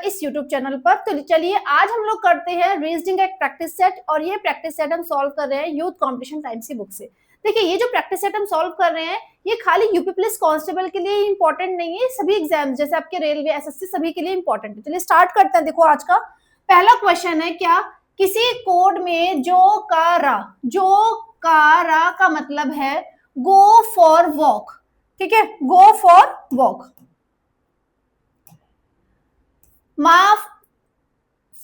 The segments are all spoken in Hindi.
इस YouTube चैनल पर। तो चलिए आज हम लोग करते हैं रीजनिंग का एक प्रैक्टिस सेट, और ये प्रैक्टिस सेट हम सॉल्व कर रहे हैं यूथ कंपटीशन टाइम्स की बुक से। देखिए ये जो प्रैक्टिस सेट हम सॉल्व कर रहे हैं ये खाली यूपी पुलिस कांस्टेबल के लिए इंपॉर्टेंट नहीं है, सभी एग्जाम जैसे आपके रेलवे, एसएससी सभी के लिए इंपॉर्टेंट है। चलिए स्टार्ट करते हैं। देखो आज का पहला क्वेश्चन है, क्या किसी कोड में जो का रा का मतलब है गो फॉर वॉक। ठीक है, गो फॉर वॉक।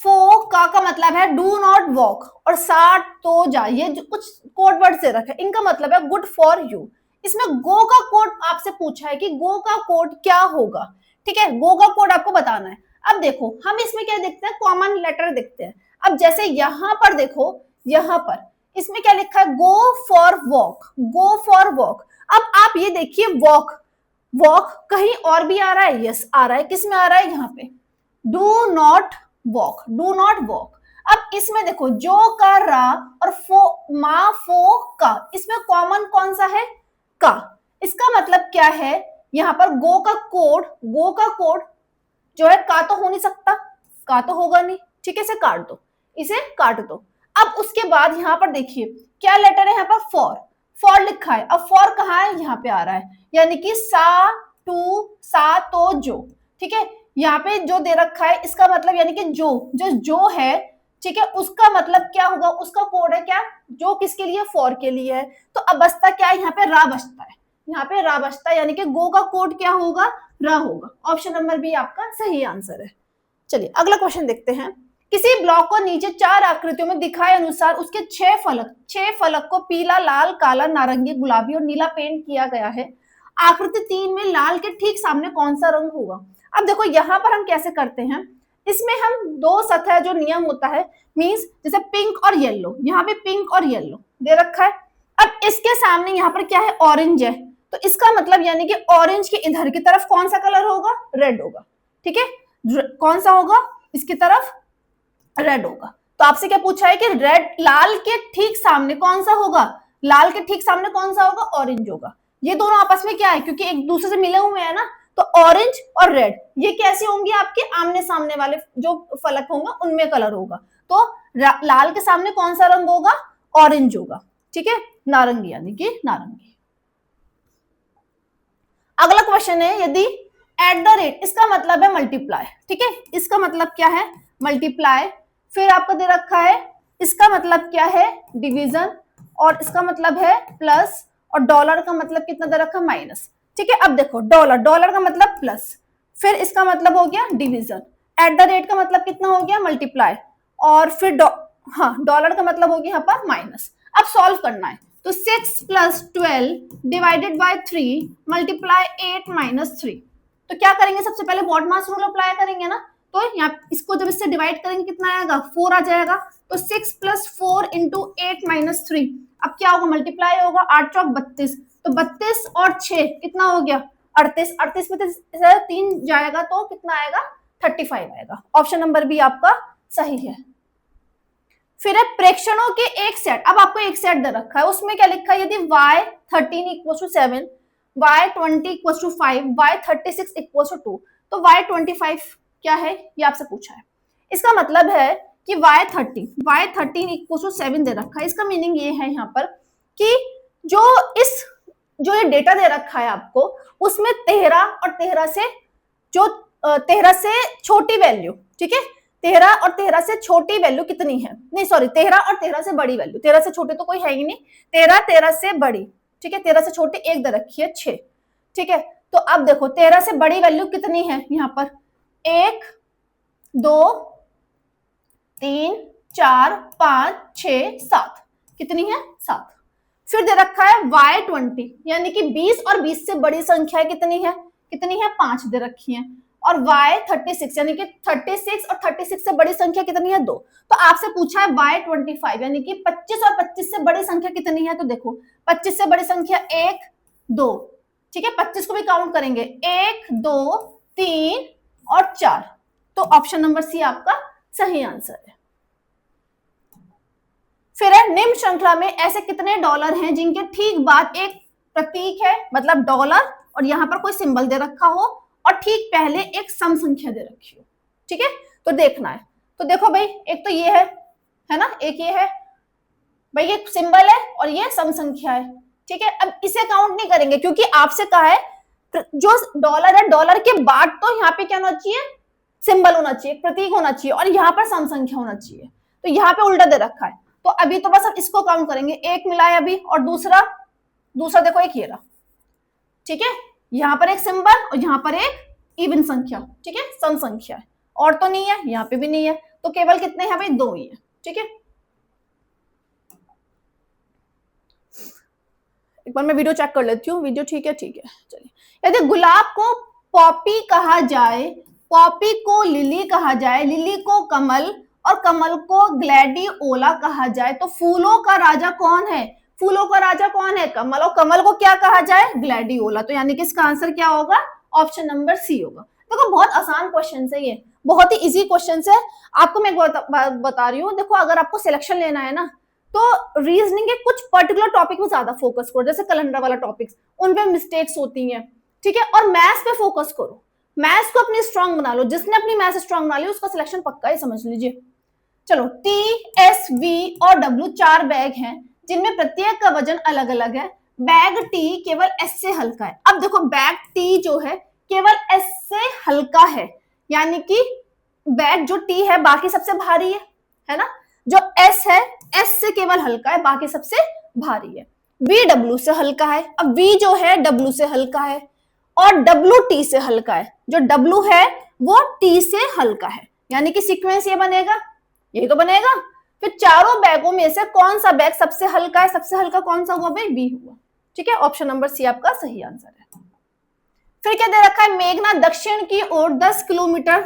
फो का मतलब है डू नॉट वॉक, और साठ तो जा, ये जो कुछ कोड वर्ड से रखे, इनका मतलब है गुड फॉर यू। इसमें गो का कोड आपसे पूछा है कि गो का कोड क्या होगा। ठीक है, गो का कोड आपको बताना है। अब देखो हम इसमें क्या देखते हैं, कॉमन लेटर देखते हैं। अब जैसे यहां पर देखो, यहां पर इसमें क्या लिखा है, go for walk, go for walk. अब आप ये देखिए वॉक, वॉक कहीं और भी आ रहा है, यस आ रहा है, किस में आ रहा है, यहाँ पे do not walk, do not walk. अब इसमें देखो जो का रा और फो का, इसमें कॉमन कौन सा है, का। इसका मतलब क्या है, यहां पर गो का कोड जो है का तो हो नहीं सकता, का तो होगा नहीं। ठीक है, इसे काट दो, इसे काट दो। अब उसके बाद यहां पर देखिए क्या लेटर है, यहाँ पर फॉर लिखा है। अब फॉर कहाँ है, यहाँ पे आ रहा है, यानी कि सा तो जो। ठीक है, यहाँ पे जो दे रखा है इसका मतलब यानी कि जो है, ठीक है, उसका मतलब क्या होगा, उसका कोड है क्या, जो किसके लिए, फॉर के लिए है। तो अब बचता क्या है, यहाँ पे रा बचता है, यहाँ पे रा बचता है, यानी कि गो का कोड क्या होगा, रा होगा। ऑप्शन नंबर बी आपका सही आंसर है। चलिए अगला क्वेश्चन देखते हैं। किसी ब्लॉक को नीचे चार आकृतियों में दिखाए अनुसार उसके छह फलक को पीला, लाल, काला, नारंगी, गुलाबी और नीला पेंट किया गया है। आकृति 3 में लाल के ठीक सामने कौन सा रंग होगा। अब देखो यहाँ पर हम कैसे करते हैं, इसमें हम दो सतह जो नियम होता है, मींस जैसे पिंक और येलो, यहाँ पे पिंक और येलो दे रखा है। अब इसके सामने यहाँ पर क्या है, ऑरेंज है, तो इसका मतलब यानी कि ऑरेंज के इधर की तरफ कौन सा कलर होगा, रेड होगा। ठीक है, कौन सा होगा, इसकी तरफ रेड होगा। तो आपसे क्या पूछा है कि रेड, लाल के ठीक सामने कौन सा होगा, लाल के ठीक सामने कौन सा होगा, ऑरेंज होगा। ये दोनों आपस में क्या है, क्योंकि एक दूसरे से मिले हुए हैं ना, तो ऑरेंज और रेड ये कैसे होंगे, आपके आमने सामने वाले जो फलक होंगे उनमें कलर होगा। तो लाल के सामने कौन सा रंग होगा, ऑरेंज होगा। ठीक है, नारंगी यानी कि नारंगी। अगला क्वेश्चन है, यदि एट द रेट, इसका मतलब है मल्टीप्लाई। ठीक है, इसका मतलब क्या है, मल्टीप्लाई। फिर आपको दे रखा है, इसका मतलब क्या है, डिवीजन, और इसका मतलब है प्लस, और डॉलर का मतलब कितना दे रखा, माइनस। ठीक है, अब देखो डॉलर का मतलब प्लस, फिर इसका मतलब हो गया डिवीजन, एट द रेट का मतलब कितना हो गया, मल्टीप्लाई, और फिर डॉलर का मतलब हो गया यहाँ पर माइनस। अब सॉल्व करना है, तो 6 + 12 डिवाइडेड बाय 3 मल्टीप्लाई 8 - 3। तो क्या करेंगे, सबसे पहले बॉड मास रूल अप्लाई करेंगे ना, तो यहाँ इसको जब इससे डिवाइड करेंगे कितना आएगा, 4 आ जाएगा। तो 6 + 4 × 8 - 3, अब क्या होगा, मल्टीप्लाई होगा, 8 चौक 32, तो 32 और 6 कितना हो गया, 38, 38 में से 3 जाएगा तो कितना आएगा, 35 आएगा। ऑप्शन नंबर बी आपका सही है। फिर है प्रेक्षणों के एक सेट। अब आपको एक सेट दे रखा है, उसमें क्या लिखा है, यदि y13 = 7, y20 = 5, y36 = 2, तो y25 क्या है, ये आपसे पूछा है। इसका मतलब है कि y13 = 7 दे रखा है। इसका मीनिंग ये है यहाँ पर कि जो ये डेटा दे रखा है आपको, उसमें 13 और 13 से छोटी वैल्यू, ठीक है, 13 और 13 से छोटी वैल्यू कितनी है, नहीं सॉरी 13 और 13 से बड़ी वैल्यू, 13 से छोटे तो कोई है ही नहीं, 13 से बड़ी। ठीक है, 13 से छोटी एक दे रखी है 6। ठीक है, तो अब देखो 13 से बड़ी वैल्यू कितनी है, यहाँ पर 1 2 3 4 5 6 7, कितनी है, 7। फिर दे रखा है y20, यानी कि 20 और 20 से बड़ी संख्या कितनी है, 5 दे रखी है। और y36, यानी कि 36 और 36 से बड़ी संख्या कितनी है, 2। तो आपसे पूछा है y25, यानी कि 25 और 25 से बड़ी संख्या कितनी है, तो देखो 25 से बड़ी संख्या 1 2, ठीक है, 25 को भी काउंट करेंगे, 1 2 3 और 4। तो ऑप्शन नंबर सी आपका सही आंसर है। फिर है, निम्न श्रृंखला में ऐसे कितने डॉलर हैं जिनके ठीक बाद एक प्रतीक है, मतलब डॉलर, और यहां पर कोई सिंबल दे रखा हो, और ठीक पहले एक सम संख्या दे रखी हो। ठीक है, तो देखना है। तो देखो भाई, एक तो ये है ना, एक ये है भाई, ये सिंबल है और ये सम संख्या है, ठीक है। अब इसे काउंट नहीं करेंगे क्योंकि आपसे कहा है जो डॉलर है, डॉलर के बाद तो यहाँ पे क्या होना चाहिए, सिंबल होना चाहिए, प्रतीक होना चाहिए, और यहाँ पर सम संख्या होना चाहिए, तो यहाँ पे उल्टा दे रखा है। तो अभी तो बस हम इसको काउंट करेंगे, एक मिला है अभी, और दूसरा देखो एक ये रहा, ठीक है, यहाँ पर एक सिंबल और यहाँ पर एक इवन संख्या, ठीक है, सम संख्या है, और तो नहीं है, यहाँ पे भी नहीं है, तो केवल कितने हैं भाई, 2 ही है, ठीक है। एक बार मैं वीडियो चेक कर लेती हूँ, वीडियो ठीक है, ठीक है, चलिए। यदि गुलाब को पॉपी कहा जाए, पॉपी को लिली कहा जाए, लिली को कमल और कमल को ग्लैडियोला कहा जाए, तो फूलों का राजा कौन है, फूलों का राजा कौन है, कमल, और कमल को क्या कहा जाए, ग्लैडियोला। तो यानी कि इसका आंसर क्या होगा, ऑप्शन नंबर सी होगा। देखो बहुत आसान क्वेश्चन है ये, बहुत ही इजी क्वेश्चन है। आपको मैं बता रही हूँ, देखो अगर आपको सिलेक्शन लेना है ना, तो रीजनिंग के कुछ पर्टिकुलर टॉपिक में ज्यादा फोकस करो, जैसे कैलेंडर वाला टॉपिक्स, उन पे मिस्टेक्स होती हैं, ठीक है, और मैथ्स पे फोकस करो, मैथ्स को अपनी स्ट्रांग बना लो। जिसने अपनी मैथ्स स्ट्रांग बना ली उसका सिलेक्शन पक्का है, समझ लीजिए। चलो, टी, एस, वी और डब्ल्यू 4 बैग हैं जिनमें प्रत्येक का वजन अलग अलग है। बैग टी केवल एस से हल्का है। अब देखो, बैग टी जो है केवल एस से हल्का है, यानी कि बैग जो टी है बाकी सबसे भारी है ना, जो एस है एस से केवल हल्का है, बाकी सबसे भारी है। वी डब्ल्यू से हल्का है, अब वी जो है डब्ल्यू से हल्का है, और डब्ल्यू टी से हल्का है, जो डब्ल्यू है वो टी से हल्का है, यानी कि सीक्वेंस ये बनेगा, ये तो बनेगा। फिर चारों बैगों में से कौन सा बैग सबसे हल्का है, सबसे हल्का कौन सा हुआ भाई, बी हुआ, ठीक है, ऑप्शन नंबर सी आपका सही आंसर है। फिर क्या दे रखा है, मेघना दक्षिण की ओर 10 किलोमीटर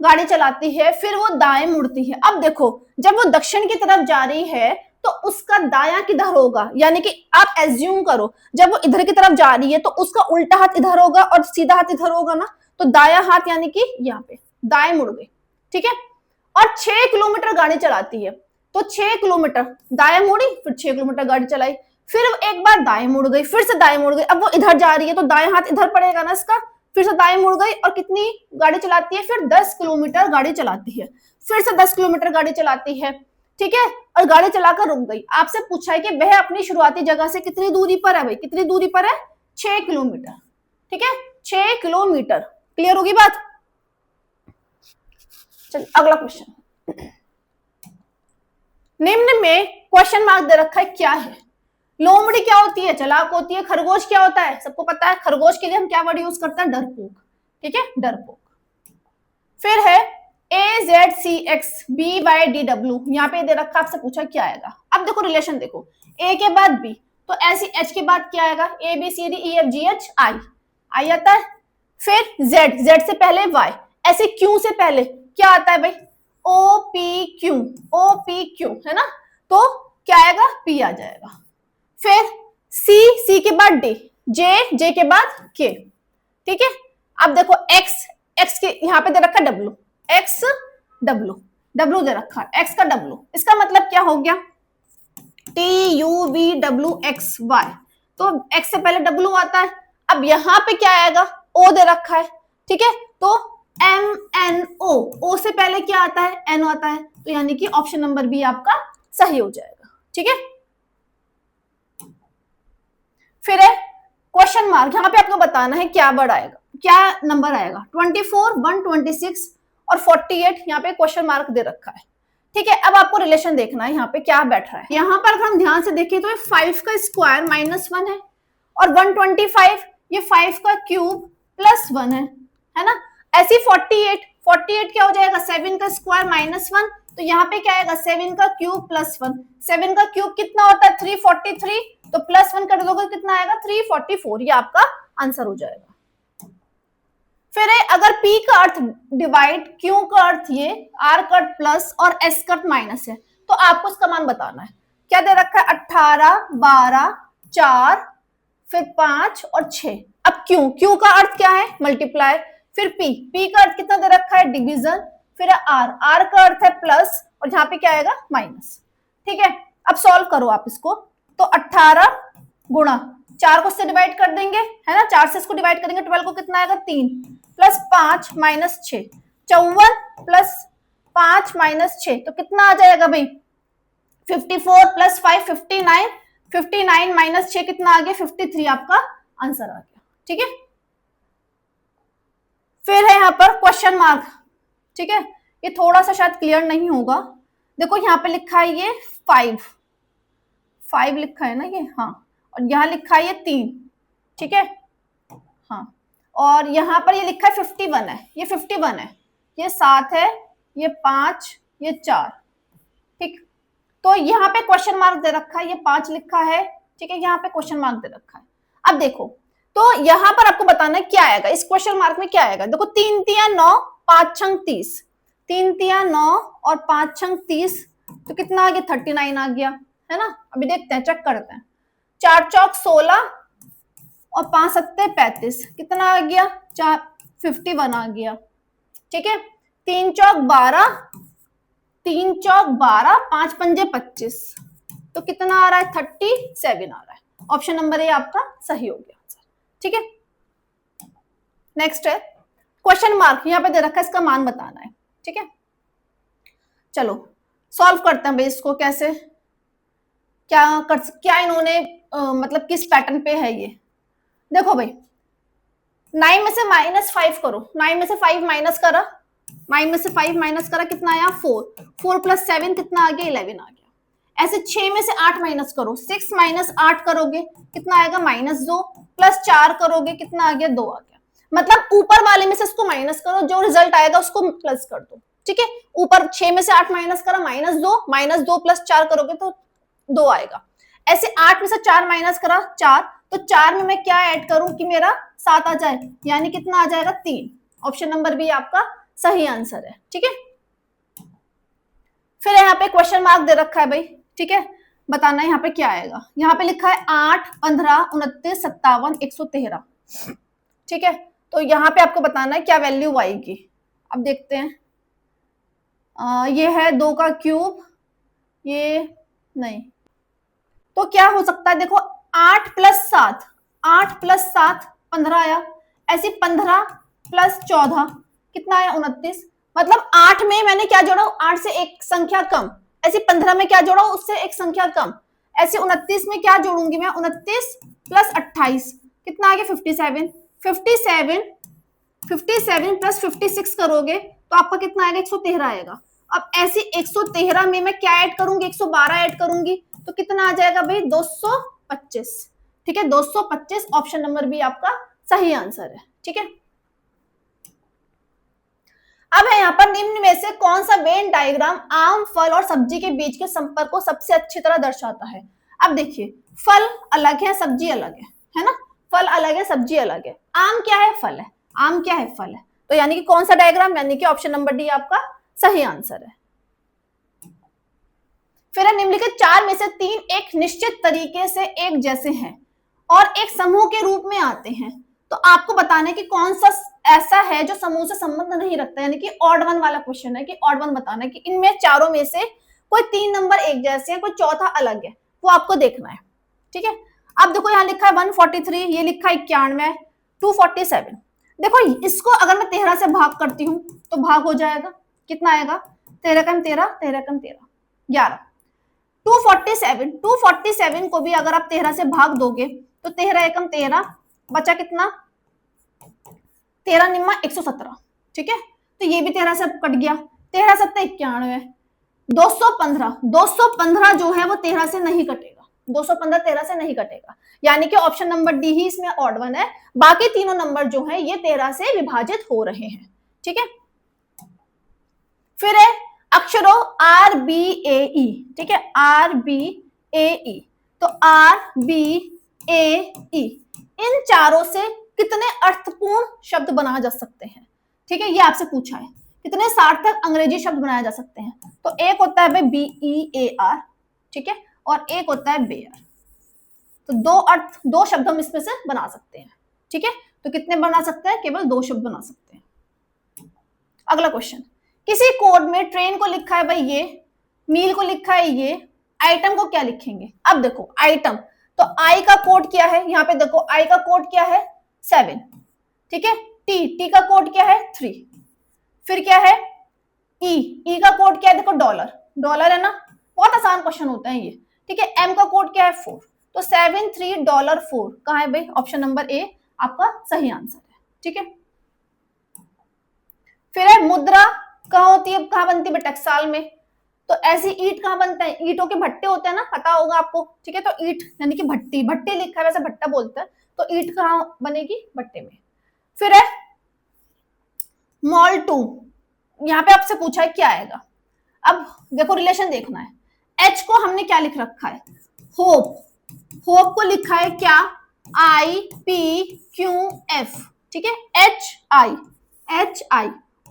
गाड़ी चलाती है, फिर वो दाएं मुड़ती है। अब देखो, जब वो दक्षिण की तरफ जा रही है तो उसका दायां किधर होगा, यानी कि आप एज्यूम करो जब वो इधर की तरफ जा रही है तो उसका उल्टा हाथ इधर होगा और सीधा हाथ इधर होगा ना, तो दायां हाथ यानी कि यहाँ पे दाएं मुड़ गई, ठीक है। और 6 किलोमीटर गाड़ी चलाती है, तो 6 किलोमीटर दाएं मुड़ी, फिर 6 किलोमीटर गाड़ी चलाई, फिर एक बार दाएं मुड़ गई, फिर से दाएं मुड़ गई। अब वो इधर जा रही है तो दाएं हाथ इधर पड़ेगा ना इसका, फिर से दाएं मुड़ गई, और कितनी गाड़ी चलाती है, फिर 10 किलोमीटर गाड़ी चलाती है, फिर से 10 किलोमीटर गाड़ी चलाती है, ठीक है, और गाड़ी चलाकर रुक गई। आपसे पूछा है कि वह अपनी शुरुआती जगह से कितनी दूरी पर है भाई, कितनी दूरी पर है, 6 किलोमीटर, ठीक है, 6 किलोमीटर। क्लियर होगी बात। चलिए अगला क्वेश्चन, निम्न में क्वेश्चन मार्क दे रखा है, क्या है, लोमड़ी क्या होती है, चालाक होती है, खरगोश क्या होता है, सबको पता है, खरगोश के लिए हम क्या वर्ड यूज करते हैं, डरपोक, ठीक है, डरपोक। फिर है A Z C X B Y D W, यहाँ पे दे रखा, आपसे पूछा क्या आएगा। अब देखो रिलेशन देखो, ए के बाद बी, तो ऐसी एच के बाद क्या आएगा, A B C D E F G H I आता है। फिर जेड, जेड से पहले वाई, ऐसे क्यू से पहले क्या आता है भाई, ओ पी क्यू है ना, तो क्या आएगा, पी आ जाएगा। फिर सी, सी के बाद डी, जे, जे के बाद के, ठीक है। अब देखो एक्स, एक्स के यहाँ पे दे रखा डब्ल्यू, एक्स डब्ल्यू, डब्ल्यू दे रखा है, एक्स का डब्ल्यू, इसका मतलब क्या हो गया, T U V W X Y, तो एक्स से पहले डब्ल्यू आता है। अब यहाँ पे क्या आएगा, ओ दे रखा है, ठीक है, तो एम एन ओ, ओ से पहले क्या आता है, एन आता है, तो यानी कि ऑप्शन नंबर बी आपका सही हो जाएगा, ठीक है। फिर है क्वेश्चन मार्क, यहाँ पे आपको बताना है क्या वर्ड आएगा, क्या नंबर आएगा, 24, 126 और 48, यहाँ पे क्वेश्चन मार्क दे रखा है, ठीक है। अब आपको रिलेशन देखना है यहाँ पे क्या बैठ रहा है। यहाँ पर अगर हम ध्यान से देखें तो 5 का स्क्वायर -1 है, और 125 ये 5 का क्यूब +1 है ना। ऐसी 48 क्या हो जाएगा, 7 का स्क्वायर -1, तो यहाँ पे क्या आएगा, 7 का क्यूब +1, 7 का क्यूब कितना होता है, 343, तो +1 कर दोगे कितना आएगा, 344, ये आपका आंसर हो जाएगा। फिर है अगर P का अर्थ डिवाइड, Q का अर्थ ये, R का अर्थ प्लस और S का अर्थ माइनस है, तो आपको इसका मान बताना है। क्या दे रखा है, 18, 12, 4, फिर 5 और 6। अब Q का अर्थ क्या है, मल्टीप्लाई। फिर P का अर्थ कितना दे रखा है, डिवीजन। फिर R का अर्थ है प्लस, और यहाँ पे क्या आएगा, माइनस, ठीक है। अब सॉल्व करो आप इसको, तो 18 गुणा 4 को इससे डिवाइड कर देंगे, है ना, 4 से इसको डिवाइड करेंगे, 12 को कितना आएगा, 3 + 5 - 6, 54 प्लस 5 माइनस 6, तो कितना आ जाएगा भाई 54 प्लस 5 59, 59 माइनस 6 कितना आ गया 53, आपका आंसर आ गया। ठीक है, फिर है यहाँ पर क्वेश्चन मार्क। ठीक है, ये थोड़ा सा शायद क्लियर नहीं होगा, देखो यहाँ पे लिखा है ये 5 लिखा है ना ये, हाँ, और यहाँ लिखा है ये 3। ठीक है, हाँ, और यहाँ पर ये लिखा है 51 है, ये 51 है, ये 7 है, ये 5, ये 4। ठीक, तो यहाँ पे क्वेश्चन मार्क दे रखा है, ये 5 लिखा है। ठीक है, यहाँ पे क्वेश्चन मार्क दे रखा है। अब देखो, तो यहाँ पर आपको बताना है क्या आएगा इस क्वेश्चन मार्क में, क्या आएगा। देखो 3 तिया 9, 5 छंग 30, 3 तिया 9 और 5 छंग 30, तो कितना आ गया 39 आ गया, है ना। अभी देखते हैं, चेक करते हैं। 4 चौक 16 और 5 सत्ते 35, कितना आ गया 51 आ गया। ठीक है, 3 चौक 12, 3 चौक 12, 5 पंजे 25, तो कितना आ रहा है 37 आ रहा है। ऑप्शन नंबर ए आपका सही हो गया आंसर। ठीक है, नेक्स्ट है क्वेश्चन मार्क, यहाँ पे दे रखा है, इसका मान बताना है। ठीक है, चलो सॉल्व करते हैं भाई इसको, कैसे क्या इन्होंने मतलब किस पैटर्न पे है ये। देखो भाई 9 में से -5 करो, 9 में से 5 माइनस करा, 9 में से 5 माइनस करा, कितना आया 4, 4 प्लस 7 कितना आ गया 11 आ गया। ऐसे 6 में से 8 माइनस करो, 6 माइनस 8 करोगे कितना आएगा -2, प्लस 4 करोगे कितना आ गया 2 आ गया। मतलब ऊपर वाले में से इसको माइनस करो, जो रिजल्ट आएगा उसको प्लस कर दो। ठीक है, ऊपर 6 में से 8 माइनस करा -2 प्लस 4 करोगे तो 2 आएगा। ऐसे 8 में से 4 माइनस करा 4, तो 4 में मैं क्या ऐड करूं कि मेरा 7 आ जाए, यानी कितना आ जाएगा 3। ऑप्शन नंबर बी आपका सही आंसर है। ठीक है, फिर यहाँ पे क्वेश्चन मार्क दे रखा है भाई। ठीक है, बताना यहाँ पे क्या आएगा। यहाँ पे लिखा है 8, 15, 29, 57, 113। ठीक है, तो यहाँ पे आपको बताना है क्या वैल्यू आएगी। अब देखते हैं, ये है 2 का क्यूब, ये नहीं, तो क्या हो सकता है। देखो 8 प्लस 7, 8 प्लस 7 15 आया, ऐसे 15 प्लस 14 कितना आया 29। मतलब 8 में मैंने क्या जोड़ा, 8 से एक संख्या कम, ऐसे 15 में क्या जोड़ा, उससे एक संख्या कम, ऐसे 29 में क्या जोड़ूंगी मैं, 29 प्लस 28 कितना आ गया 57, 57 प्लस 56 करोगे तो आपका कितना आएगा 113 आएगा। अब ऐसे 113 में मैं क्या ऐड करूंगी, 112 ऐड करूंगी, तो कितना आ जाएगा भाई 225। ठीक है, 225 ऑप्शन नंबर बी आपका सही आंसर है। ठीक है, अब है यहाँ पर निम्न में से कौन सा वेन डायग्राम आम, फल और सब्जी के बीच के संपर्क को सबसे अच्छी तरह दर्शाता है। अब देखिए, फल अलग है, सब्जी अलग है ना, फल अलग है, सब्जी अलग है। आम क्या है, फल है, आम क्या है, फल है, तो यानी कि कौन सा डायग्राम, यानी कि ऑप्शन नंबर डी आपका सही आंसर है। फिर निम्नलिखित 4 में से 3 एक निश्चित तरीके से एक जैसे हैं और एक समूह के रूप में आते हैं, तो आपको बताना है कि कौन सा ऐसा है जो समूह से संबंध नहीं रखता, यानी कि ऑड वन वाला क्वेश्चन है कि ऑड वन बताना है कि इनमें चारों में से कोई 3 नंबर एक जैसे हैं, कोई चौथा अलग है, वो आपको देखना है। ठीक है, अब देखो यहाँ लिखा है 143, ये लिखा है 91, 247। देखो इसको अगर मैं 13 से भाग करती हूँ तो भाग हो जाएगा, कितना आएगा 13 कम 13, 13 कम 13, 11। 247 को भी अगर आप 13 से भाग दोगे तो 13 एकम 13, बचा कितना 13 निम्मा 117। ठीक है, तो ये भी 13 से कट गया, 13 सत्ते 91, 215 जो है वो 13 से नहीं कटेगा, 215 13 से नहीं कटेगा, यानी कि ऑप्शन नंबर डी ही इसमें ऑड वन है। बाकी तीनों नंबर जो है ये 13 से विभाजित हो रहे हैं। ठीक है, फिर है अक्षरों आर बी ए ई। ठीक है, आर बी ए ई, तो आर बी ए ई इन चारों से कितने अर्थपूर्ण शब्द बनाए जा सकते हैं। ठीक है, ये आपसे पूछा है कितने सार्थक अंग्रेजी शब्द बनाए जा सकते हैं, तो एक होता है भाई बी ई ए आर, ठीक है, और एक होता है बेयर, तो दो शब्द हम इसमें से बना सकते हैं। ठीक है, तो कितने बना सकते हैं, केवल 2 शब्द बना सकते हैं। अगला क्वेश्चन, किसी कोड में ट्रेन को लिखा है भाई ये, मील को लिखा है ये, आइटम को क्या लिखेंगे। अब देखो आइटम, तो आई का कोड क्या है, यहाँ पे देखो आई का कोड क्या है 7, ठीक है, टी का कोड क्या है 3, फिर क्या है ई का कोड क्या है, देखो डॉलर, डॉलर है ना, बहुत आसान क्वेश्चन होता है ये, ठीक है। एम का कोड क्या है 4, तो $73.4 कहाँ है भाई, ऑप्शन नंबर ए आपका सही आंसर है, ठीक है। फिर है मुद्रा कहाँ होती है, कहाँ बनती है टकसाल में, तो ऐसी ईट कहाँ बनता है, ईटों के भट्टे होते हैं ना, पता होगा आपको, ठीक है। तो ईट यानी कि भट्टी, भट्टी लिखा है वैसे भट्टा बोलते हैं, तो ईट कहाँ बनेगी, भट्टे में। फिर है मॉल 2, यहाँ पे आपसे पूछा है क्या आएगा, अब देखो रिलेशन देखना है, एच को हमने क्या लिख रखा है, होप, होप को लिखा है क्या, IPQF, ठीक है, HI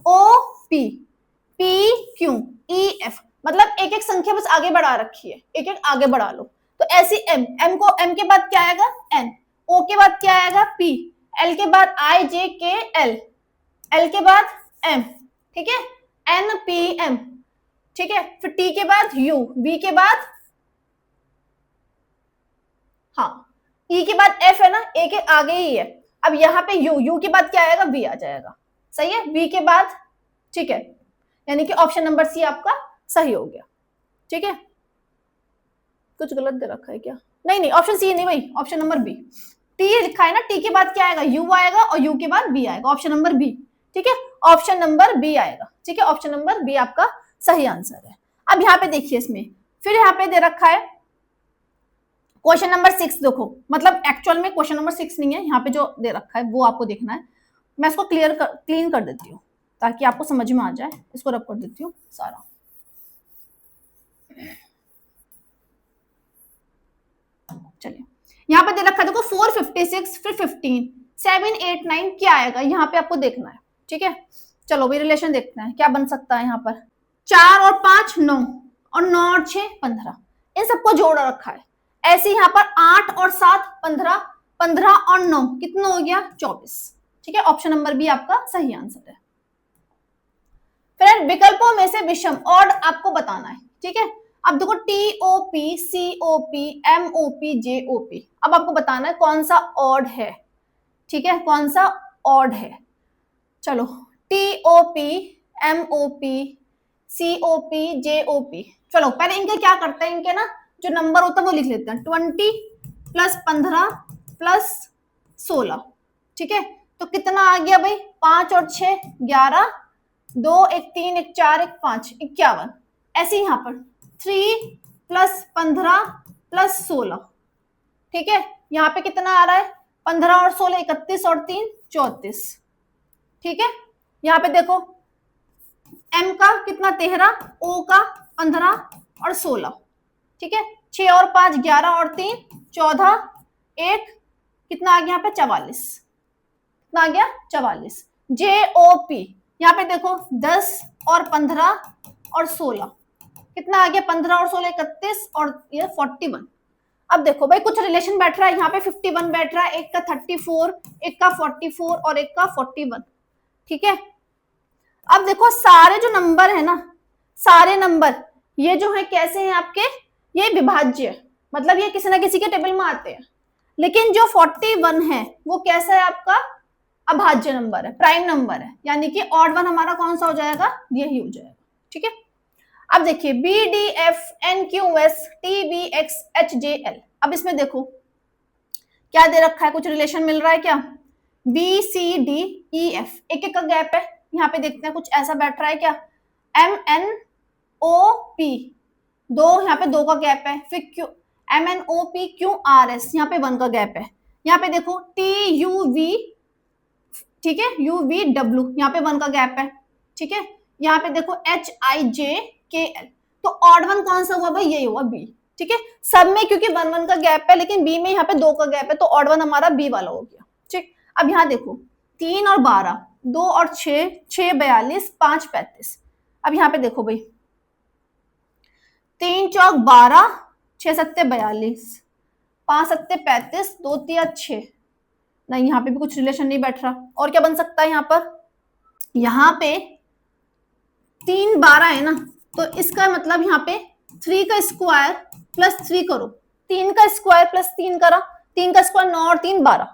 OPPQEF, मतलब एक एक संख्या बस आगे बढ़ा रखी है, एक एक आगे बढ़ा लो। तो ऐसी एम को, एम के बाद क्या आएगा N, O के बाद क्या आएगा P, L के बाद IJKL, L के बाद M, ठीक है, NPM, ठीक है। फिर T के बाद U, V के बाद, हाँ E के बाद F है ना, एक एक आगे ही है। अब यहाँ पे U के बाद क्या आएगा, V आ जाएगा, सही है, V के बाद, ठीक है, यानी कि ऑप्शन नंबर सी आपका सही हो गया, ठीक है। कुछ गलत दे रखा है क्या, नहीं नहीं ऑप्शन सी नहीं भाई, ऑप्शन नंबर बी, टी लिखा है ना, टी के बाद क्या आएगा, यू आएगा और यू के बाद बी आएगा, ऑप्शन नंबर बी, ठीक है, ऑप्शन नंबर बी आएगा, ठीक है, ऑप्शन नंबर बी आपका सही आंसर है। अब यहाँ पे देखिए इसमें, फिर यहाँ पे दे रखा है क्वेश्चन नंबर 6, देखो मतलब एक्चुअल में क्वेश्चन नंबर 6 नहीं है, यहाँ पे जो दे रखा है वो आपको देखना है। मैं इसको क्लीन कर देती हूँ ताकि आपको समझ में आ जाए, इसको रब कर देती हूँ सारा। चलिए यहाँ पे दे रखा है देखो 456, फिर 15, 7, 8, 9 क्या आएगा, यहाँ पे आपको देखना है, ठीक है। चलो भाई रिलेशन देखते हैं क्या बन सकता है, यहाँ पर 4 और 5 9 और 9 और 6 15, इन सबको जोड़ रखा है। ऐसे यहाँ पर 8 और 7 15, 15 और 9 कितना हो गया 24, ठीक है, ऑप्शन नंबर बी आपका सही आंसर है। फ्रेंड विकल्पों में से विषम ऑड आपको बताना है, ठीक है। अब देखो TOP COP MOP JOP, अब आपको बताना है कौन सा ऑड है, ठीक है, कौन सा ऑड है। चलो TOP MOP COP JOP, चलो पहले इनके क्या करते हैं, इनके ना जो नंबर होता है वो लिख लेते हैं, 20 प्लस 15 प्लस 16, ठीक है। तो कितना आ गया भाई, 5 और 6 11, 2 1 3 1 4 1 5 51, ऐसे यहाँ पर 3 प्लस 15 प्लस 16, ठीक है। यहाँ पे कितना आ रहा है 15 और 16 31 और 3 34, ठीक है। यहाँ पे देखो M का कितना 13, O का 15 और 16, ठीक है, 6 और 5 11 और 3 14, 1 कितना आ गया यहाँ पे 44, कितना आ गया 44। JOP यहाँ पे देखो 10 और 15 और 16 कितना आ गया 15 और 16 31 और ये 41। अब देखो भाई कुछ रिलेशन बैठ रहा है, यहाँ पे 51 बैठ रहा है, एक का 34, एक का 44 और एक का 41, ठीक है। अब देखो सारे जो नंबर है ना, सारे नंबर ये जो है कैसे हैं आपके, ये विभाज्य है, मतलब ये किसी ना किसी के टेबल में आते हैं, लेकिन जो 41 है वो कैसा है आपका अभाज्य नंबर है, प्राइम नंबर है, यानी कि ऑड वन हमारा कौन सा हो जाएगा, यही हो जाएगा, ठीक है। अब देखिए BDFNQSTBXHJL, अब इसमें देखो क्या दे रखा है, कुछ रिलेशन मिल रहा है क्या, BCDEF एक एक का गैप है, यहाँ पे देखते हैं कुछ ऐसा बैठ रहा है क्या, MNOP दो, यहाँ पे 2 का गैप है, फिर MNOPQRS यहाँ पे 1 का गैप है, यहाँ पे देखो TUV, ठीक है, UVW यहाँ पे 1 का गैप है, ठीक है। यहाँ पे देखो HIJKL, तो ऑड वन कौन सा हुआ भाई, यही हुआ बी, ठीक है। सब में क्योंकि 1 1 का गैप है, लेकिन बी में यहाँ पे 2 का गैप है, तो ऑड वन हमारा बी वाला हो गया, ठीक। अब यहाँ देखो 3 और 12, 2 और 6 6 42 5 35, अब यहाँ पे देखो भाई 3 चौक 12, 6 सत्ते 42, 5 सत्ते 35, 2 तिया 6, नहीं यहाँ पे भी कुछ रिलेशन नहीं बैठ रहा। और क्या बन सकता है यहाँ पर, यहाँ पे 3 12 है ना, तो इसका मतलब यहाँ पे 3 का स्क्वायर प्लस 3 करो, 3 का स्क्वायर प्लस 3 करा, 3 का स्क्वायर 9 और 3 12,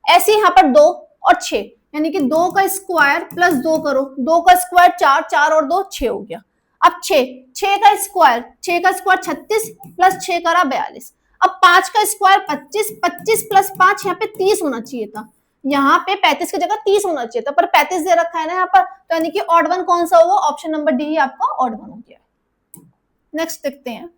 ऐसे यहाँ पर 2 और 6, यानी कि 2 का स्क्वायर प्लस 2 करो, 2 का स्क्वायर 4, 4 और 2 6 हो गया। अब 6 का स्क्वायर, 6 का स्क्वायर 36 प्लस 6 करा 42। अब 5 का स्क्वायर 25, 25 प्लस 5 यहाँ पे 30 होना चाहिए था, यहाँ पे 35 की जगह 30 होना चाहिए था, पर 35 दे रखा है ना यहाँ पर, तो यानी कि ऑड वन कौन सा होगा, ऑप्शन नंबर डी ही आपका ऑड वन हो गया। नेक्स्ट देखते हैं,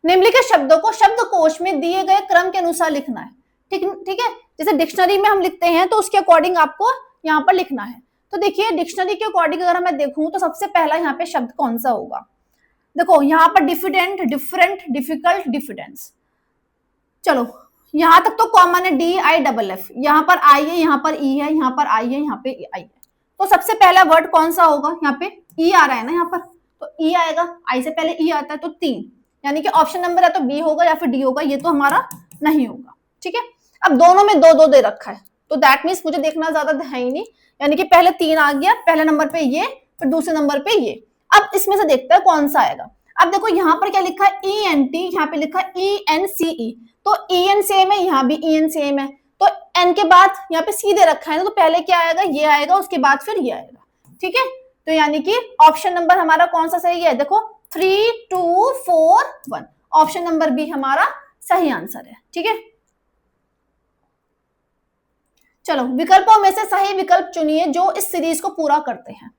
निम्नलिखित शब्दों को शब्दकोश में दिए गए क्रम के अनुसार लिखना है। ठीक ठीक है, जैसे डिक्शनरी में हम लिखते हैं तो उसके अकॉर्डिंग आपको यहाँ पर लिखना है। तो देखिए डिक्शनरी के अकॉर्डिंग अगर मैं देखूं तो सबसे पहला यहाँ पे शब्द कौन सा होगा, देखो यहाँ पर डिफिडेंट, डिफरेंट, डिफिकल्ट, डिफिडेंस। चलो यहाँ तक तो कॉमन है, डी आई डबल एफ, यहाँ पर आई है, यहाँ पर ई है, यहाँ पर आई है, यहाँ पे आई है। तो सबसे पहला वर्ड कौन सा होगा, यहाँ पे ई आ रहा है ना यहाँ पर, तो ई आएगा, आई से पहले ई आता है, तो 3, यानी कि ऑप्शन नंबर या तो बी होगा या फिर डी होगा, ये तो हमारा नहीं होगा। ठीक है, अब दोनों में 2 2 दे रखा है, तो दैट मीन्स मुझे देखना ज्यादा है ही नहीं, यानी कि पहले 3 आ गया, पहले नंबर पे ये, फिर दूसरे नंबर पे ये। अब इसमें से देखते हैं कौन सा आएगा। अब देखो यहाँ पर क्या लिखा है, ई एन टी, यहाँ पे लिखा है ई एन सी ई, तो ई एन सेम है, यहाँ भी ई एन सेम है, तो एन के बाद यहाँ पे सी दे रखा है ना, तो पहले क्या आएगा, ये आएगा, उसके बाद फिर ये आएगा। ठीक है, तो यानी कि ऑप्शन नंबर हमारा कौन सा सही है, देखो 3 2 4 1, ऑप्शन नंबर बी हमारा सही आंसर है। ठीक है, चलो विकल्पों में से सही विकल्प चुनिए जो इस सीरीज को पूरा करते हैं।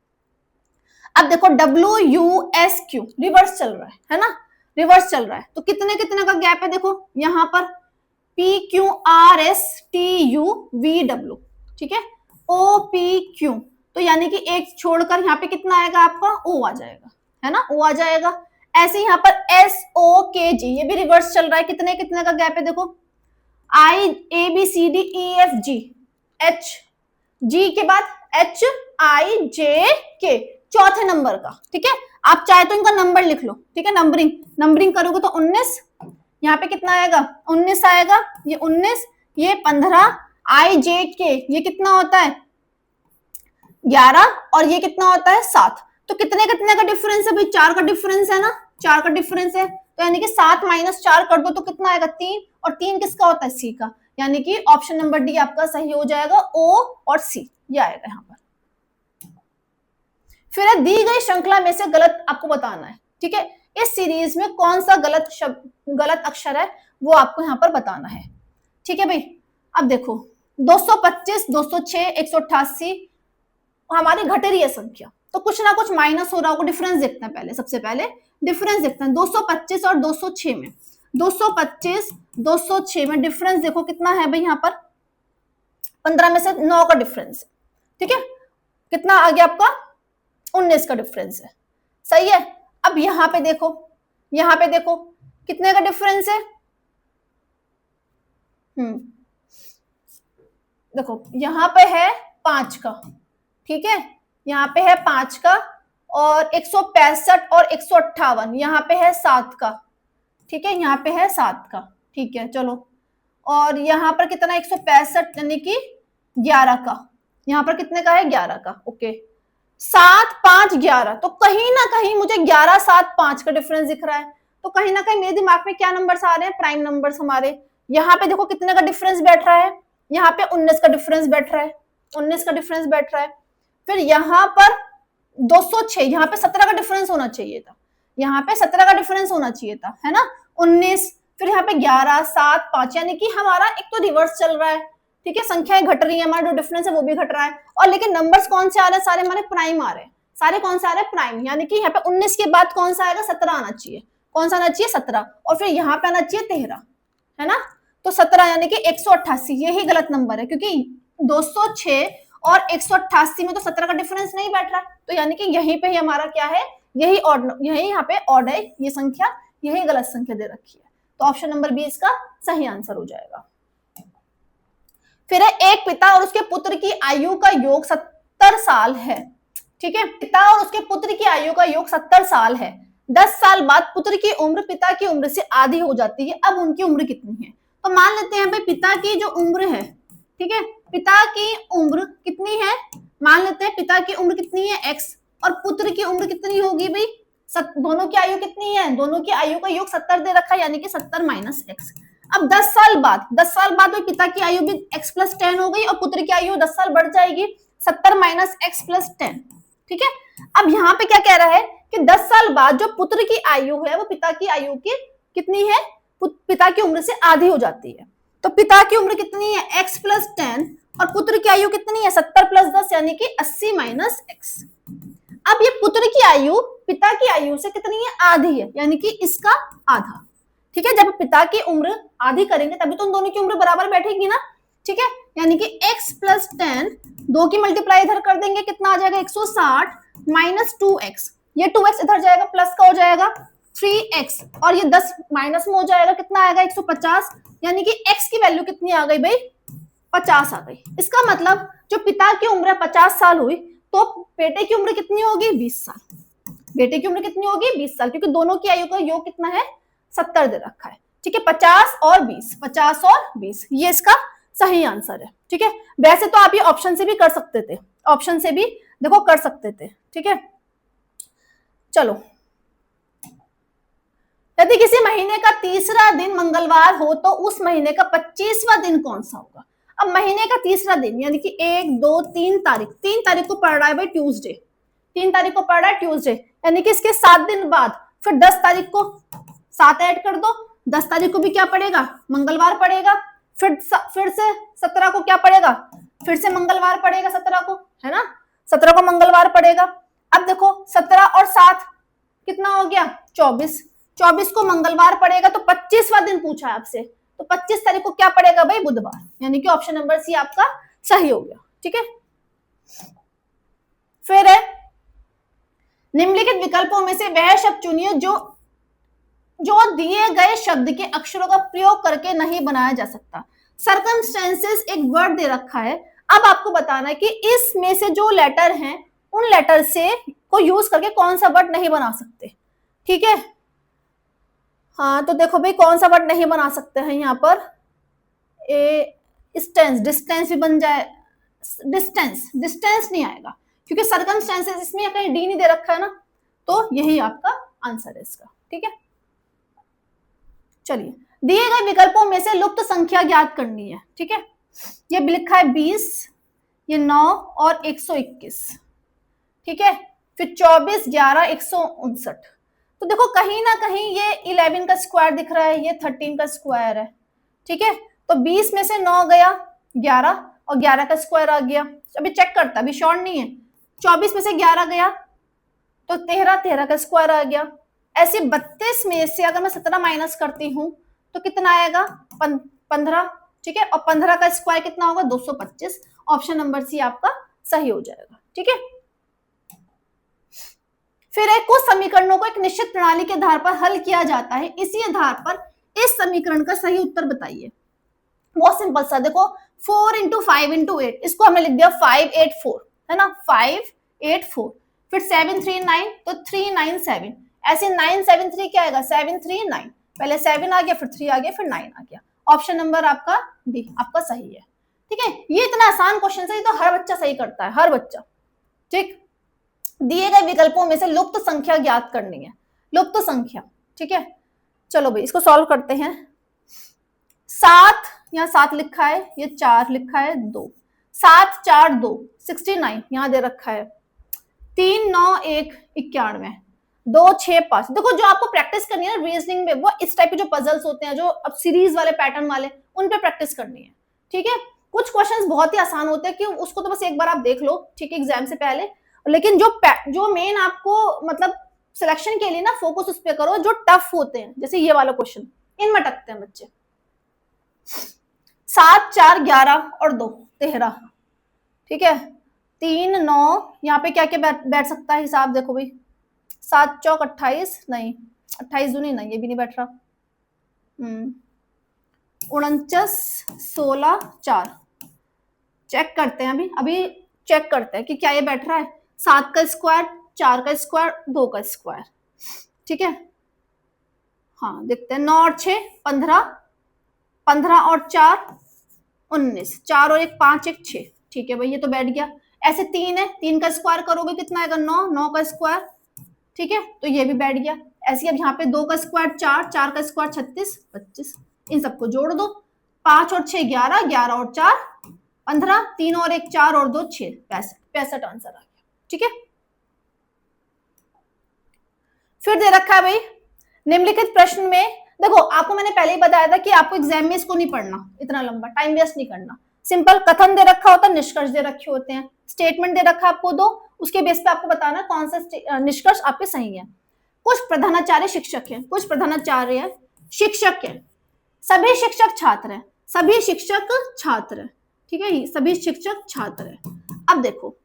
अब देखो WUSQ रिवर्स चल रहा है ना, रिवर्स चल रहा है, तो कितने कितने का गैप है, देखो यहाँ पर PQRSTUVW, ठीक है, OPQ, तो यानी कि एक छोड़कर यहाँ पे कितना आएगा आपका, O आ जाएगा, है ना, O आ जाएगा। ऐसे यहाँ पर SOKG, ये भी रिवर्स चल रहा है, कितने कितने का गैप है, देखो IABCDEFG, H, G के बाद HIJK, चौथे नंबर का। ठीक है, आप चाहे तो इनका नंबर लिख लो, ठीक है, नंबरिंग नंबरिंग करोगे तो 19, यहाँ पे कितना आएगा, 19 आएगा, ये 19, ये 15, IJK ये कितना होता है 11, और ये कितना होता है 7, तो कितने कितने का डिफरेंस है भाई, 4 का डिफरेंस है ना, 4 का डिफरेंस है, तो यानी कि 7 - 4 कर दो तो कितना आएगा 3, और 3 किसका होता है, सी का, यानी कि ऑप्शन नंबर डी आपका सही हो जाएगा, ओ और सी ये आएगा यहाँ पर। फिर दी गई श्रृंखला में से गलत आपको बताना है। ठीक है, इस सीरीज में कौन सा गलत शब्द, गलत अक्षर है वो आपको यहाँ पर बताना है। ठीक है भाई, अब देखो 225, 206, 188 हमारी घट रही है संख्या, तो कुछ ना कुछ माइनस हो रहा होगा, डिफरेंस देखते हैं पहले, सबसे पहले डिफरेंस देखते हैं 225 और 206 में। 225 206 में डिफरेंस देखो कितना है भाई, यहाँ पर 15 में से 9 का डिफरेंस। ठीक है, कितना आ गया आपका 19 का डिफरेंस है, सही है। अब यहाँ पे देखो, यहाँ पे देखो कितने का डिफरेंस है, देखो यहाँ पे है 5 का, ठीक है, यहाँ पे है 5 का, और 165 और 158 यहाँ पे है 7 का, ठीक है, यहाँ पे है 7 का, ठीक है, चलो, और यहाँ पर कितना 165 यानी कि 11 का, यहाँ पर कितने का है 11 का, ओके, 7 5 11, तो कहीं ना कहीं मुझे 11 7 5 का डिफरेंस दिख रहा है, तो कहीं ना कहीं मेरे दिमाग में क्या नंबर्स आ रहे हैं, प्राइम नंबर्स हमारे। यहाँ पे देखो कितने का डिफरेंस बैठ रहा है, यहाँ पे 19 का डिफरेंस बैठ रहा है, 19 का डिफरेंस बैठ रहा है। फिर यहाँ पर 206, यहाँ पे 17 का डिफरेंस होना चाहिए था, यहाँ पे 17 का डिफरेंस होना चाहिए था, है ना, 19, फिर यहाँ पे 11 7 5, यानी कि हमारा एक तो रिवर्स चल रहा है, ठीक है, संख्याएं घट रही है, हमारा जो डिफरेंस है वो भी घट रहा है, और लेकिन नंबर्स कौन से आ रहे हैं, सारे हमारे प्राइम आ रहे हैं, सारे कौन से आ रहे हैं, प्राइम, यानी कि यहाँ पे 19 के बाद कौन सा आएगा, 17 आना चाहिए, कौन सा आना चाहिए 17, और फिर यहाँ पे आना चाहिए 13, है ना, तो 17 यानी कि 188, यही गलत नंबर है, क्योंकि 206 और 188 में तो 17 का डिफरेंस नहीं बैठ रहा, तो यानी कि यहीं पे ही हमारा क्या है, यही ऑड, यही यहाँ पे ऑड है, ये संख्या, यही गलत संख्या दे रखी है, तो ऑप्शन नंबर बी इसका सही आंसर हो जाएगा। फिर एक पिता और उसके पुत्र की आयु का योग 70 साल है, ठीक है, पिता और उसके पुत्र की आयु का योग 70 साल है, 10 साल बाद पुत्र की उम्र पिता की उम्र से आधी हो जाती है, अब उनकी उम्र कितनी है, तो मान लेते हैं भाई पिता की जो उम्र है, ठीक है, पिता की उम्र कितनी है, मान लेते हैं पिता की उम्र कितनी है x, और पुत्र की उम्र कितनी होगी भाई, दोनों की आयु कितनी है, दोनों की आयु का योग 70 दे रखा है, यानी कि 70 - x। अब 10 साल बाद भाई पिता की आयु भी x + 10 हो गई, और पुत्र की आयु 10 साल बढ़ जाएगी, 70 माइनस एक्स प्लस 10। ठीक है, अब यहाँ पे क्या कह रहा है कि 10 साल बाद जो पुत्र की आयु है वो पिता की आयु की कितनी है, पिता की उम्र से आधी हो जाती है। तो पिता की उम्र कितनी है, x प्लस 10, और पुत्र की आयु कितनी है, 70 प्लस 10 यानी कि 80 माइनस एक्स। अब ये पुत्र की आयु पिता की आयु से कितनी है, आधी है, यानी कि इसका आधा। ठीक है, जब पिता की उम्र आधी करेंगे तभी तो उन दोनों की उम्र बराबर बैठेगी ना। ठीक है, यानी कि x प्लस 10, 2 की मल्टीप्लाई इधर कर देंगे, कितना आ जाएगा 160 माइनस 2x, ये 2x इधर जाएगा, प्लस का हो जाएगा 3x, और ये 10 माइनस में हो जाएगा, कितना आएगा 150, यानी कि x की वैल्यू कितनी आ गई भाई, 50 आ गई। इसका मतलब जो पिता की उम्र 50 साल हुई तो बेटे की उम्र कितनी होगी, 20 साल। बेटे की उम्र कितनी होगी, 20 साल, क्योंकि दोनों की आयु का योग कितना है, 70 दे रखा है। ठीक है, 50 और 20, 50 और 20, ये इसका सही आंसर है। ठीक है, वैसे तो आप ये ऑप्शन से भी कर सकते थे, ऑप्शन से भी देखो कर सकते थे। ठीक है, चलो, यदि किसी महीने का तीसरा दिन मंगलवार हो तो उस महीने का 25वां दिन कौन सा होगा। अब महीने का तीसरा दिन यानी कि 1, 2, 3 तारीख, 3 तारीख को पड़ रहा है भाई ट्यूसडे, 3 तारीख को पड़ रहा है ट्यूसडे, यानी कि इसके 7 दिन बाद, फिर 10 तारीख को 7 ऐड कर दो, 10 तारीख को भी क्या पड़ेगा, मंगलवार पड़ेगा, फिर से 17 को क्या पड़ेगा, फिर से मंगलवार पड़ेगा 17 को, है ना, 17 को मंगलवार पड़ेगा। अब देखो 17 और 7 कितना हो गया, 24, 24 को मंगलवार पड़ेगा, तो 25वां दिन पूछा है आपसे, तो 25 तारीख को क्या पड़ेगा भाई, बुधवार, यानी कि ऑप्शन नंबर सी आपका सही हो गया। ठीक है, फिर है निम्नलिखित विकल्पों में से वह शब्द चुनिए जो दिए गए शब्द के अक्षरों का प्रयोग करके नहीं बनाया जा सकता। सर्कमस्टेंसेस एक वर्ड दे रखा है, अब आपको बताना है कि इसमें से जो लेटर हैं उन लेटर से को यूज करके कौन सा वर्ड नहीं बना सकते। ठीक है, हाँ तो देखो भाई कौन सा वर्ड नहीं बना सकते हैं यहाँ पर, डिस्टेंस, डिस्टेंस भी बन जाए, डिस्टेंस, डिस्टेंस नहीं आएगा क्योंकि सर्कमस्टेंसेस इसमें कहीं डी नहीं दे रखा है ना, तो यही आपका आंसर है इसका। ठीक है, चलिए, दिए गए विकल्पों में से लुप्त संख्या ज्ञात करनी है। ठीक है, ये लिखा है 20, ये 9 और 121। ठीक है, फिर 24, 11, 159। तो देखो कहीं ना कहीं ये 11 का स्क्वायर दिख रहा है, ये 13 का स्क्वायर है। ठीक है, तो 20 में से 9 गया, 11 और 11 का स्क्वायर आ गया। अभी चेक करता, अभी श्योर नहीं है। 24 में से 11 गया तो 13, 13 का स्क्वायर आ गया। ऐसे 32 में से अगर मैं 17 माइनस करती हूँ तो कितना आएगा, 15। ठीक है, और 15 का स्क्वायर कितना होगा, 225। ऑप्शन नंबर सी आपका सही हो जाएगा। ठीक है, फिर एक कुछ समीकरणों को एक निश्चित प्रणाली के आधार पर हल किया जाता है, इसी आधार पर इस समीकरण का सही उत्तर बताइए। बहुत सिंपल सा, देखो 4 इंटू 5 इंटू 8, इसको हमने लिख दिया 584, है ना, 584, फिर 739 तो 397, ऐसे 973 क्या आएगा, 739, पहले 7 आ गया, फिर 3 आ गया, फिर 9 आ गया। ऑप्शन नंबर आपका डी आपका सही है। ठीक है, ये इतना आसान क्वेश्चन है, ये तो हर बच्चा सही करता है, हर बच्चा। ठीक, दिए गए विकल्पों में से लुप्त संख्या ज्ञात करनी है, लुप्त संख्या। ठीक है, चलो भाई इसको सॉल्व करते हैं। 7, यहाँ 7 लिखा है, ये 4 लिखा है, 2, 7 4 2 69 यहाँ दे रखा है, 3 9 1 91, 2 6 5। देखो जो आपको प्रैक्टिस करनी है रीजनिंग में, वो इस टाइप के जो पजल्स होते हैं, जो अब सीरीज वाले पैटर्न वाले, उन पे प्रैक्टिस करनी है। ठीक है, कुछ क्वेश्चंस बहुत ही आसान होते हैं कि उसको तो बस एक बार आप देख लो, ठीक है, एग्जाम से पहले, लेकिन जो मेन आपको मतलब सिलेक्शन के लिए ना फोकस उस पे करो जो टफ होते हैं, जैसे ये वाला क्वेश्चन, इनमें अटकते हैं बच्चे। 7 4 11 और 2 13। ठीक है, 3 9, यहाँ पे क्या क्या बैठ सकता है हिसाब, देखो भाई 7 चौक 28, नहीं 28 दूनी नहीं, ये भी नहीं बैठ रहा, 49 16 4। चेक करते हैं, अभी चेक करते हैं कि क्या ये बैठ रहा है। 7 का स्क्वायर, 4 का स्क्वायर, 2 का स्क्वायर। ठीक है, हाँ देखते हैं, 9 और 6 15, 15 और 4 19, 4 और 1 5 1 6। ठीक है भाई, ये तो बैठ गया। ऐसे 3 है, 3 का स्क्वायर करोगे कितना आएगा, 9, 9 का स्क्वायर। ठीक है, तो ये भी बैठ गया। ऐसे अब यहाँ पे 2 का स्क्वायर 4, 4 का स्क्वायर 36 25, इन सबको जोड़ दो, 5 और 6 11, 11 और 4 15, 3 और 1 4 और 2 6, 65, 65 आंसर आ गया। ठीक है, फिर दे रखा है भाई निम्नलिखित प्रश्न में, देखो आपको मैंने पहले ही बताया था कि आपको एग्जाम में इसको नहीं पढ़ना, इतना लंबा टाइम वेस्ट नहीं करना। सिंपल कथन दे रखा होता है, निष्कर्ष दे रखे होते हैं, स्टेटमेंट दे रखा आपको दो, उसके बेस पे आपको बताना कौन सा निष्कर्ष आपके सही है। कुछ प्रधानाचार्य शिक्षक हैं, कुछ प्रधानाचार्य शिक्षक हैं, सभी शिक्षक छात्र हैं, सभी शिक्षक छात्र, ठीक है, सभी शिक्षक छात्र हैं। अब देखो